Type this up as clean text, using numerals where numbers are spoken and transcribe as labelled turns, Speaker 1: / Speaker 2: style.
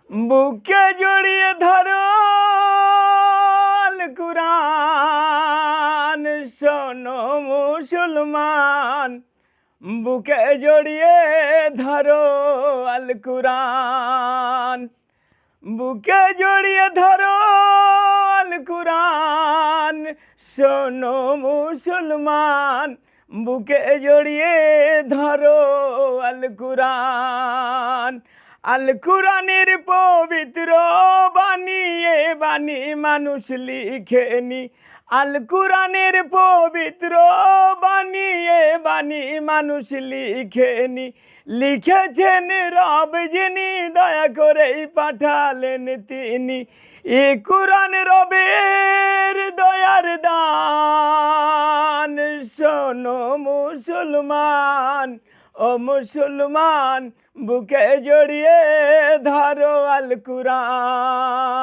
Speaker 1: বুকে জড়িয়ে ধরো আল কুরআন, শোনো মুসলমান। বুকে জড়িয়ে ধরো আল কুরআন, বুকে জড়িয়ে ধরো আল কুরআন, শোনো মুসলমান। বুকে জড়িয়ে ধরো আল কুরআন। আল কুরআনের পবিত্র বাণী, এ বাণী মানুষ লিখেনি। আল কুরআনের পবিত্র বাণী, এ বাণী মানুষ লিখেনি। লিখেছেন রব যিনি, দয়া করেই পাঠালেন তিনি। এ কুরআন রবের দয়ার দান, শোনো মুসলমান। ও মুসলমান, বুকে জড়িয়ে ধরো আল কুরআন।